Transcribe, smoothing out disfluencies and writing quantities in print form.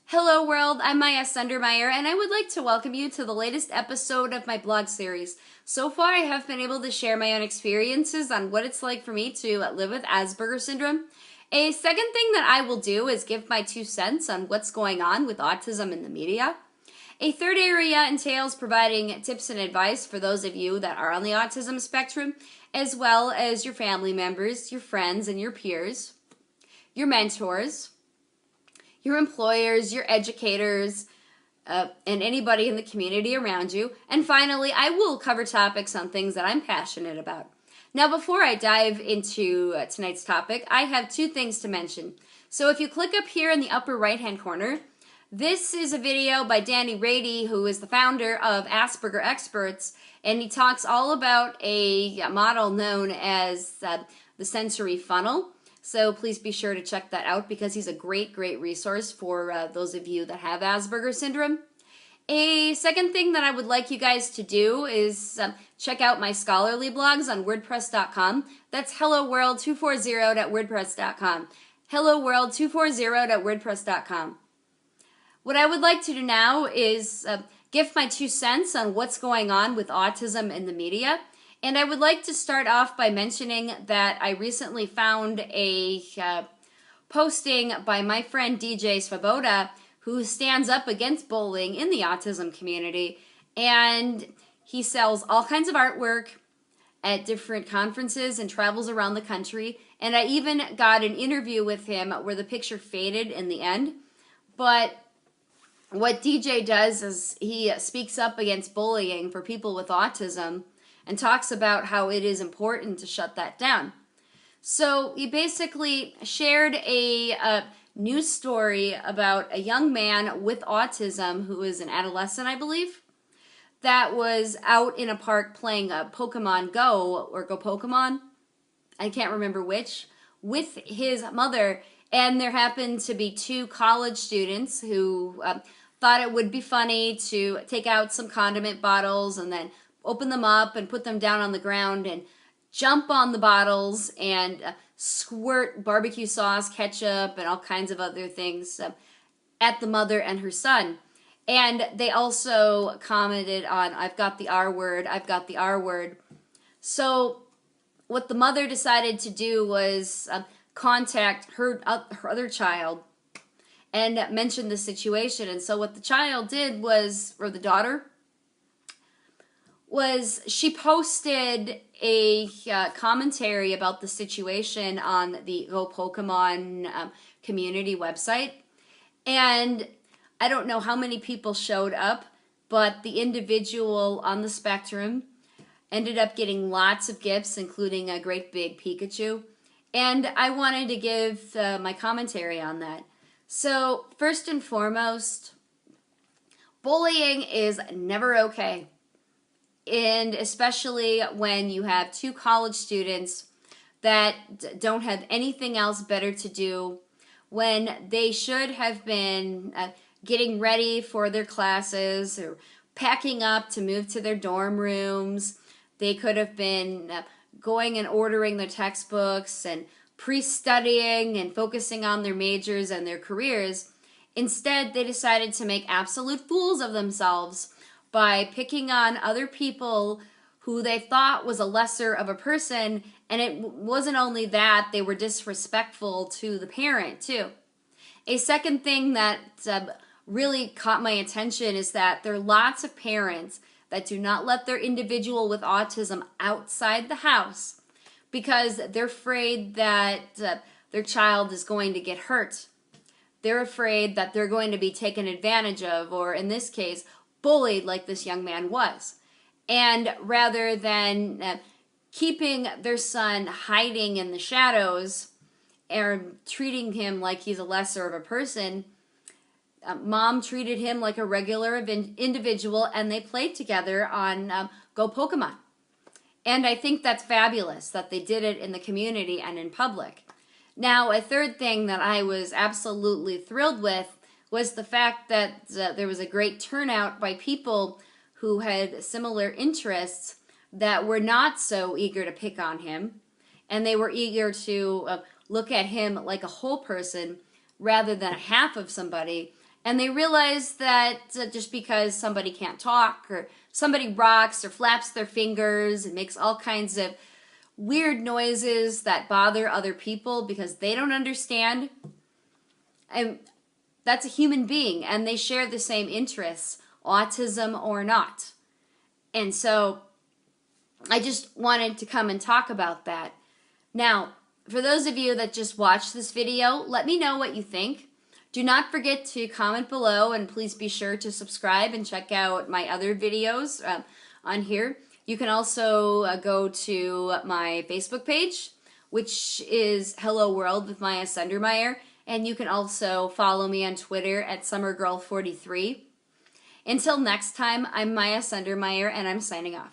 Hello world, I'm Maya Sundermeyer and I would like to welcome you to the latest episode of my blog series. So far I have been able to share my own experiences on what it's like for me to live with Asperger syndrome. A second thing that I will do is give my 2 cents on what's going on with autism in the media. A third area entails providing tips and advice for those of you that are on the autism spectrum, as well as your family members, your friends and your peers, your mentors, your employers, your educators, and anybody in the community around you. And finally, I will cover topics on things that I'm passionate about. Now, before I dive into tonight's topic, I have 2 things to mention. So if you click up here in the upper right-hand corner, this is a video by Danny Rady, who is the founder of Asperger Experts, and he talks all about a model known as the sensory funnel. So please be sure to check that out because he's a great resource for those of you that have Asperger syndrome. A second thing that I would like you guys to do is check out my scholarly blogs on WordPress.com. That's helloworld240.wordpress.com. helloworld240.wordpress.com. What I would like to do now is give my 2 cents on what's going on with autism in the media. And I would like to start off by mentioning that I recently found a posting by my friend DJ Svoboda, who stands up against bullying in the autism community. And he sells all kinds of artwork at different conferences and travels around the country. And I even got an interview with him where the picture faded in the end. But what DJ does is he speaks up against bullying for people with autism and talks about how it is important to shut that down. So he basically shared a news story about a young man with autism who is an adolescent, I believe, that was out in a park playing Pokemon Go or Go Pokemon, I can't remember which, with his mother. And there happened to be 2 college students who thought it would be funny to take out some condiment bottles and then open them up and put them down on the ground and jump on the bottles and squirt barbecue sauce, ketchup, and all kinds of other things at the mother and her son. And they also commented on, "I've got the R word, I've got the R word." So what the mother decided to do was contact her other child and mention the situation. And so what the child did was, or the daughter, was she posted a commentary about the situation on the Go Pokemon community website. And I don't know how many people showed up, but the individual on the spectrum ended up getting lots of gifts, including a great big Pikachu. And I wanted to give my commentary on that. So, first and foremost, bullying is never okay. And especially when you have 2 college students that don't have anything else better to do, when they should have been getting ready for their classes or packing up to move to their dorm rooms. They could have been going and ordering their textbooks and pre-studying and focusing on their majors and their careers. Instead, they decided to make absolute fools of themselves by picking on other people who they thought was a lesser of a person, and it wasn't only that, they were disrespectful to the parent too. A second thing that really caught my attention is that there are lots of parents that do not let their individual with autism outside the house because they're afraid that their child is going to get hurt. They're afraid that they're going to be taken advantage of, or in this case, bullied like this young man was. And rather than keeping their son hiding in the shadows and treating him like he's a lesser of a person, mom treated him like a regular individual, and they played together on Go Pokemon. And I think that's fabulous that they did it in the community and in public. Now, a third thing that I was absolutely thrilled with was the fact that there was a great turnout by people who had similar interests that were not so eager to pick on him, and they were eager to look at him like a whole person rather than a half of somebody, And they realize that just because somebody can't talk or somebody rocks or flaps their fingers and makes all kinds of weird noises that bother other people because they don't understand, and that's a human being and they share the same interests, autism or not. And so I just wanted to come and talk about that. Now, for those of you that just watched this video, let me know what you think. Do not forget to comment below, and please be sure to subscribe and check out my other videos on here. You can also go to my Facebook page, which is Hello World with Maya Sundermeyer, and you can also follow me on Twitter at SummerGirl43. Until next time, I'm Maya Sundermeyer, and I'm signing off.